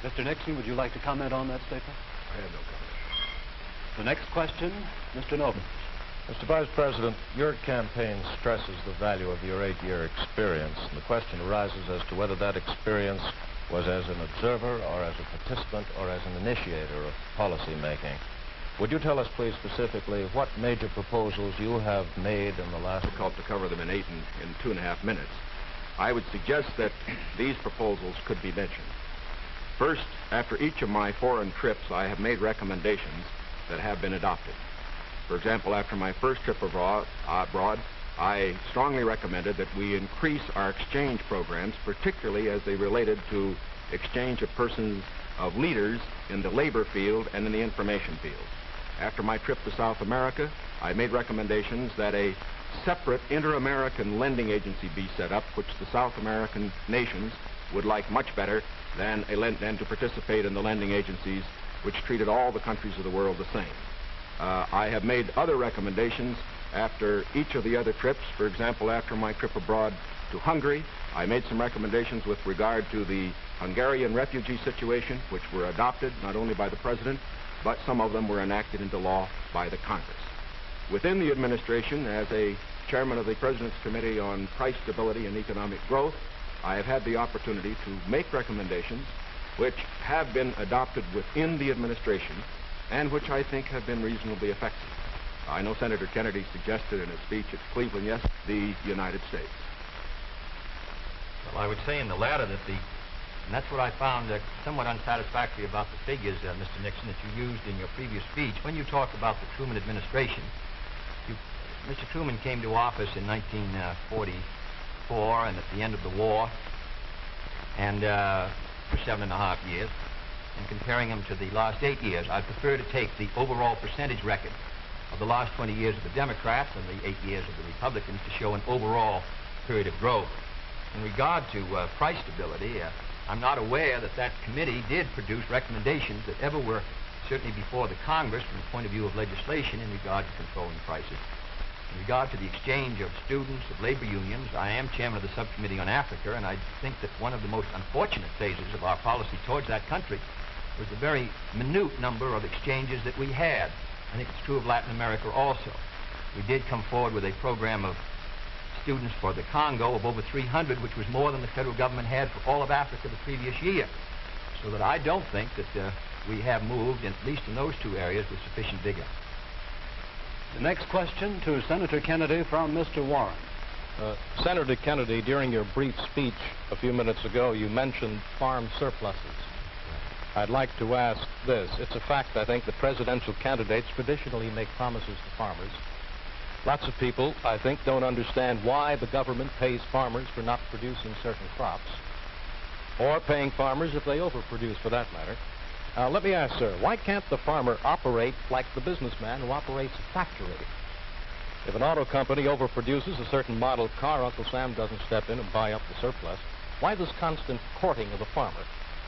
Mr. Nixon, would you like to comment on that statement? I have no comment. The next question, Mr. Novin. Mr. Vice President, your campaign stresses the value of your 8-year experience, and the question arises as to whether that experience was as an observer or as a participant or as an initiator of policy making. Would you tell us, please, specifically what major proposals you have made in the last... Difficult to cover them in 2.5 minutes. I would suggest that these proposals could be mentioned. First, after each of my foreign trips, I have made recommendations that have been adopted. For example, after my first trip abroad, I strongly recommended that we increase our exchange programs, particularly as they related to exchange of persons, of leaders in the labor field and in the information field. After my trip to South America, I made recommendations that a separate inter-American lending agency be set up, which the South American nations would like much better than to participate in the lending agencies which treated all the countries of the world the same. I have made other recommendations after each of the other trips. For example, after my trip abroad to Hungary, I made some recommendations with regard to the Hungarian refugee situation, which were adopted not only by the President, but some of them were enacted into law by the Congress. Within the administration, as a chairman of the President's Committee on Price Stability and Economic Growth, I have had the opportunity to make recommendations which have been adopted within the administration and which I think have been reasonably effective. I know Senator Kennedy suggested in a speech at Cleveland yesterday, the United States. Well, I would say in the latter that and that's what I found somewhat unsatisfactory about the figures, Mr. Nixon, that you used in your previous speech. When you talk about the Truman administration, Mr. Truman came to office in 1944 and at the end of the war, and for 7.5 years. And comparing him to the last 8 years, I prefer to take the overall percentage record of the last 20 years of the Democrats and the 8 years of the Republicans to show an overall period of growth. In regard to price stability, I'm not aware that that committee did produce recommendations that ever were certainly before the Congress from the point of view of legislation in regard to controlling prices. In regard to the exchange of students, of labor unions, I am chairman of the subcommittee on Africa, and I think that one of the most unfortunate phases of our policy towards that country was the very minute number of exchanges that we had. I think it's true of Latin America also. We did come forward with a program of students for the Congo of over 300, which was more than the federal government had for all of Africa the previous year. So that I don't think that we have moved, at least in those two areas, with sufficient vigor. The next question to Senator Kennedy from Mr. Warren. Senator Kennedy, during your brief speech a few minutes ago, you mentioned farm surpluses. I'd like to ask this. It's a fact, I think, that presidential candidates traditionally make promises to farmers. Lots of people, I think, don't understand why the government pays farmers for not producing certain crops, or paying farmers if they overproduce, for that matter. Let me ask, sir, why can't the farmer operate like the businessman who operates a factory? If an auto company overproduces a certain model car, Uncle Sam doesn't step in and buy up the surplus. Why this constant courting of the farmer?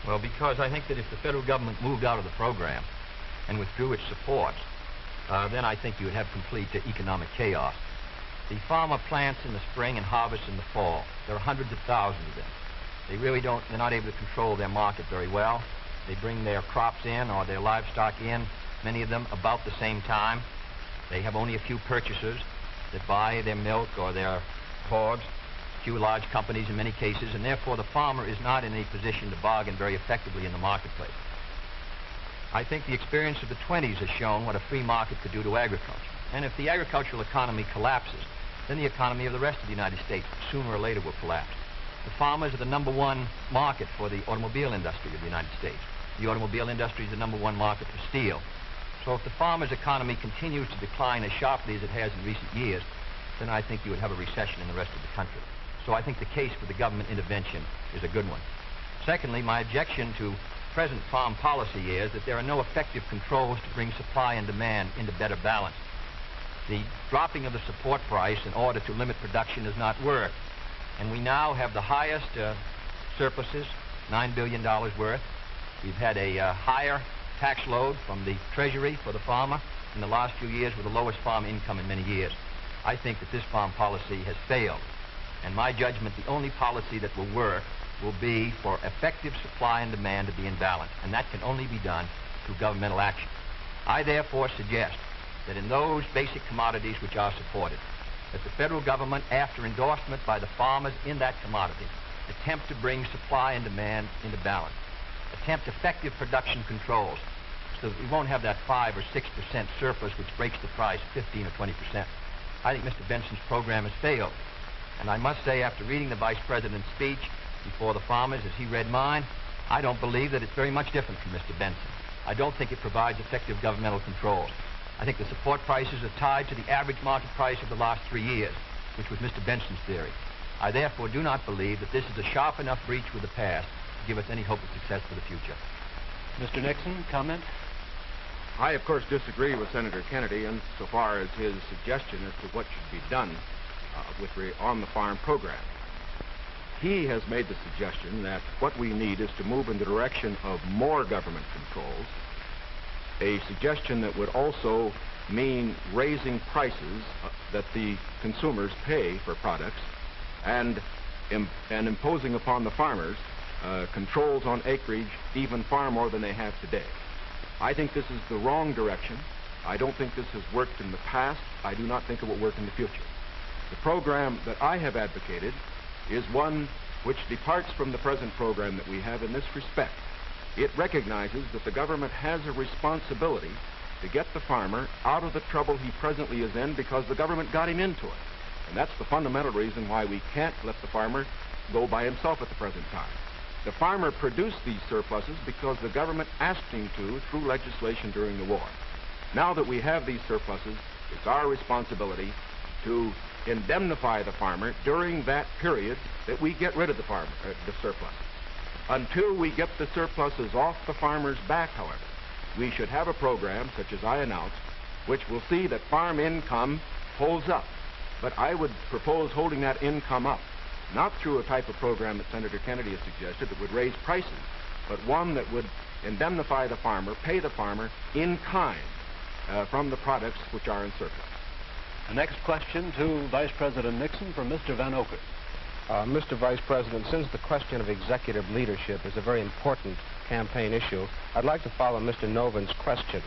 Well, because I think that if the federal government moved out of the program and withdrew its support, then I think you would have complete economic chaos. The farmer plants in the spring and harvests in the fall. There are hundreds of thousands of them. They're not able to control their market very well. They bring their crops in or their livestock in, many of them about the same time. They have only a few purchasers that buy their milk or their hogs, few large companies in many cases, and therefore the farmer is not in a position to bargain very effectively in the marketplace. I think the experience of the 20s has shown what a free market could do to agriculture. And if the agricultural economy collapses, then the economy of the rest of the United States sooner or later will collapse. The farmers are the #1 market for the automobile industry of the United States. The automobile industry is the #1 market for steel. So if the farmer's economy continues to decline as sharply as it has in recent years, then I think you would have a recession in the rest of the country. So I think the case for the government intervention is a good one. Secondly, my objection to present farm policy is that there are no effective controls to bring supply and demand into better balance. The dropping of the support price in order to limit production does not work. And we now have the highest surpluses, $9 billion worth. We've had a higher tax load from the Treasury for the farmer in the last few years with the lowest farm income in many years. I think that this farm policy has failed. And my judgment, the only policy that will work will be for effective supply and demand to be in balance, and that can only be done through governmental action. I therefore suggest that in those basic commodities which are supported, that the federal government, after endorsement by the farmers in that commodity, attempt to bring supply and demand into balance, attempt effective production controls so that we won't have that 5 or 6% surplus which breaks the price 15 or 20%. I think Mr. Benson's program has failed. And I must say, after reading the Vice President's speech before the farmers as he read mine, I don't believe that it's very much different from Mr. Benson. I don't think it provides effective governmental controls. I think the support prices are tied to the average market price of the last 3 years, which was Mr. Benson's theory. I therefore do not believe that this is a sharp enough breach with the past to give us any hope of success for the future. Mr. Nixon, comment? I, of course, disagree with Senator Kennedy insofar as his suggestion as to what should be done on the farm program. He has made the suggestion that what we need is to move in the direction of more government controls, a suggestion that would also mean raising prices that the consumers pay for products and imposing upon the farmers controls on acreage even far more than they have today. I think this is the wrong direction. I don't think this has worked in the past. I do not think it will work in the future. The program that I have advocated is one which departs from the present program that we have in this respect. It recognizes that the government has a responsibility to get the farmer out of the trouble he presently is in because the government got him into it. And that's the fundamental reason why we can't let the farmer go by himself at the present time. The farmer produced these surpluses because the government asked him to through legislation during the war. Now that we have these surpluses, it's our responsibility to indemnify the farmer during that period that we get rid of the surpluses. Until we get the surpluses off the farmer's back, however, we should have a program, such as I announced, which will see that farm income holds up. But I would propose holding that income up, not through a type of program that Senator Kennedy has suggested that would raise prices, but one that would indemnify the farmer, pay the farmer in kind from the products which are in surplus. The next question to Vice President Nixon from Mr. Van Oker. Mr. Vice President, since the question of executive leadership is a very important campaign issue, I'd like to follow Mr. Noven's question.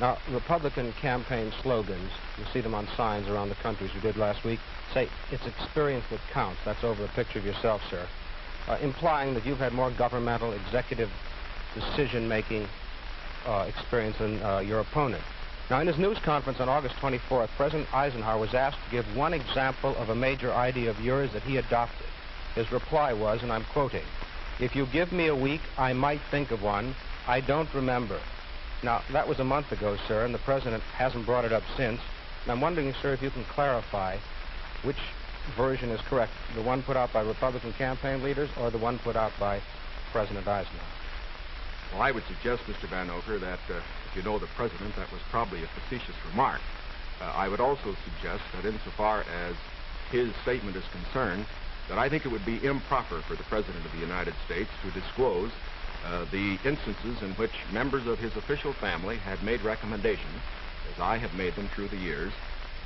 Now, Republican campaign slogans, you see them on signs around the country, as you did last week, say, "It's experience that counts." That's over a picture of yourself, sir, implying that you've had more governmental executive decision-making experience than your opponent. Now, in his news conference on August 24th, President Eisenhower was asked to give one example of a major idea of yours that he adopted. His reply was, and I'm quoting, "If you give me a week, I might think of one. I don't remember." Now, that was a month ago, sir, and the President hasn't brought it up since. And I'm wondering, sir, if you can clarify which version is correct, the one put out by Republican campaign leaders or the one put out by President Eisenhower? Well, I would suggest, Mr. Van Oker, that if you know the President, that was probably a facetious remark. I would also suggest that insofar as his statement is concerned, that I think it would be improper for the President of the United States to disclose the instances in which members of his official family had made recommendations, as I have made them through the years,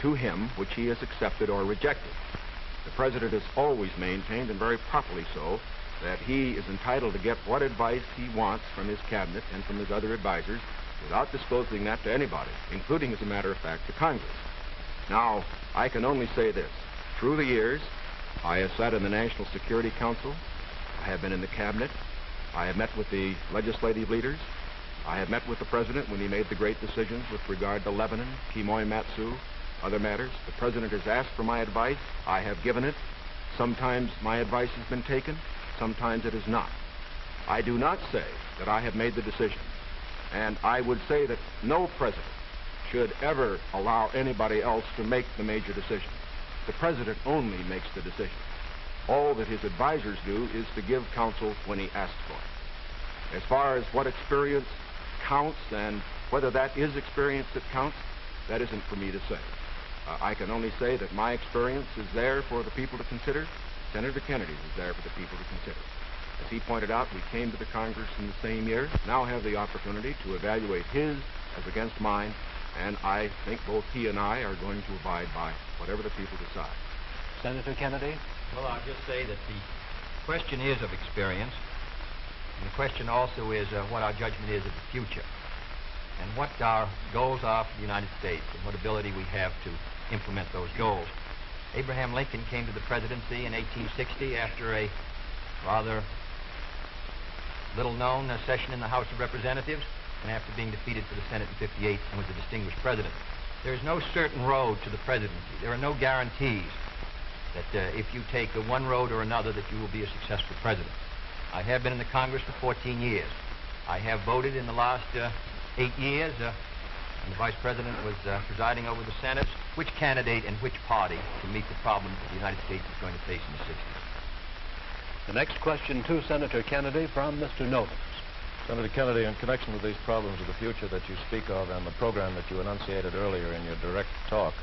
to him which he has accepted or rejected. The President has always maintained, and very properly so, that he is entitled to get what advice he wants from his cabinet and from his other advisors without disclosing that to anybody, including, as a matter of fact, to Congress. Now, I can only say this. Through the years, I have sat in the National Security Council. I have been in the cabinet. I have met with the legislative leaders. I have met with the President when he made the great decisions with regard to Lebanon, Kimoy Matsu, other matters. The President has asked for my advice. I have given it. Sometimes my advice has been taken. Sometimes it is not. I do not say that I have made the decision. And I would say that no president should ever allow anybody else to make the major decisions. The President only makes the decision. All that his advisors do is to give counsel when he asks for it. As far as what experience counts and whether that is experience that counts, that isn't for me to say. I can only say that my experience is there for the people to consider. Senator Kennedy's is there for the people to consider. As he pointed out, we came to the Congress in the same year, now have the opportunity to evaluate his as against mine, and I think both he and I are going to abide by whatever the people decide. Senator Kennedy? Well, I'll just say that question is of experience, and the question also is what our judgment is of the future, and what our goals are for the United States, and what ability we have to implement those goals. Abraham Lincoln came to the presidency in 1860 after a rather little-known session in the House of Representatives, and after being defeated for the Senate in '58 and was a distinguished president. There is no certain road to the presidency. There are no guarantees that if you take one road or another that you will be a successful president. I have been in the Congress for 14 years. I have voted in the last 8 years, and the Vice President was presiding over the Senate, which candidate and which party to meet the problems that the United States is going to face in the 60s. The next question to Senator Kennedy from Mr. Novus. Senator Kennedy, in connection with these problems of the future that you speak of and the program that you enunciated earlier in your direct talk,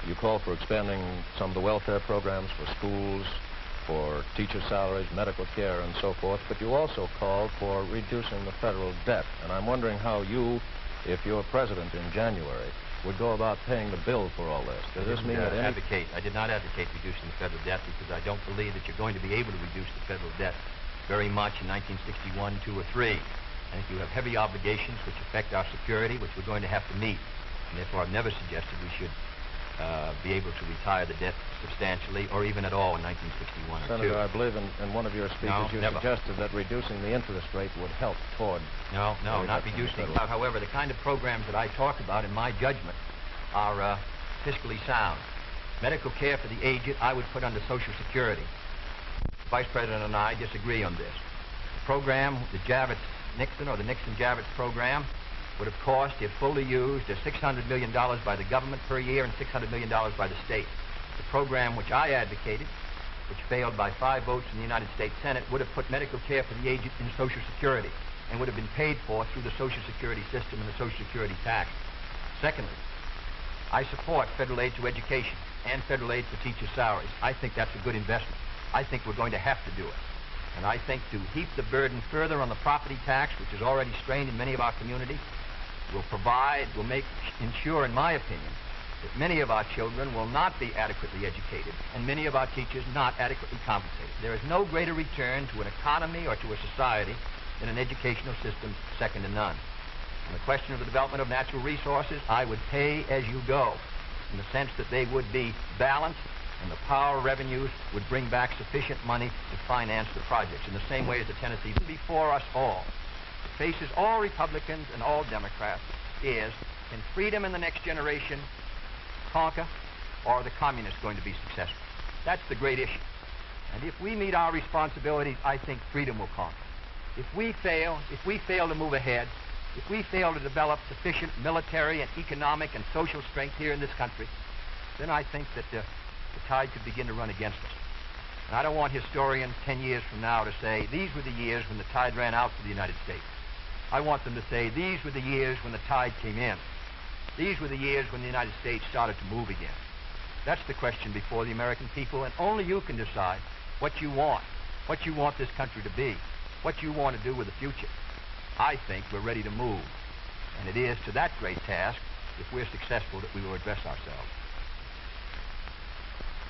you call for expanding some of the welfare programs for schools, for teacher salaries, medical care, and so forth, but you also called for reducing the federal debt. And I'm wondering how you, if you're president in January, would go about paying the bill for all this. Does this mean that I did not advocate reducing the federal debt because I don't believe that you're going to be able to reduce the federal debt very much in 1961, 2, or 3. I think you have heavy obligations which affect our security, which we're going to have to meet. And therefore, I've never suggested we should be able to retire the debt substantially or even at all in 1961 or 2. Senator, I believe in one of your speeches you suggested that reducing the interest rate would help toward... No, not reducing. However, the kind of programs that I talk about, in my judgment, are fiscally sound. Medical care for the aged, I would put under Social Security. The Vice President and I disagree on this. The program, the Javits-Nixon or the Nixon-Javits program, would have cost, if fully used, $600 million by the government per year and $600 million by the state. The program which I advocated, which failed by 5 votes in the United States Senate, would have put medical care for the aged in Social Security and would have been paid for through the Social Security system and the Social Security tax. Secondly, I support federal aid to education and federal aid for teachers' salaries. I think that's a good investment. I think we're going to have to do it. And I think to heap the burden further on the property tax, which is already strained in many of our communities, will ensure, in my opinion, that many of our children will not be adequately educated and many of our teachers not adequately compensated. There is no greater return to an economy or to a society than an educational system second to none. On the question of the development of natural resources, I would pay as you go, in the sense that they would be balanced and the power revenues would bring back sufficient money to finance the projects, in the same way as the Tennessee before us all. It faces all Republicans and all Democrats is, can freedom in the next generation conquer, or are the communists going to be successful? That's the great issue. And if we meet our responsibilities, I think freedom will conquer. If we fail to move ahead, if we fail to develop sufficient military and economic and social strength here in this country, then I think that the tide could begin to run against us. And I don't want historians 10 years from now to say, these were the years when the tide ran out for the United States. I want them to say, these were the years when the tide came in. These were the years when the United States started to move again. That's the question before the American people, and only you can decide what you want this country to be, what you want to do with the future. I think we're ready to move, and it is to that great task, if we're successful, that we will address ourselves.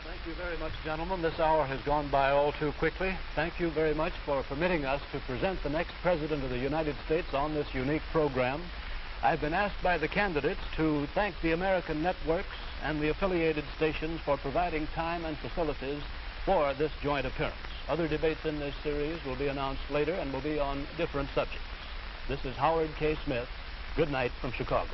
Thank you very much, gentlemen. This hour has gone by all too quickly. Thank you very much for permitting us to present the next President of the United States on this unique program. I've been asked by the candidates to thank the American networks and the affiliated stations for providing time and facilities for this joint appearance. Other debates in this series will be announced later and will be on different subjects. This is Howard K. Smith. Good night from Chicago.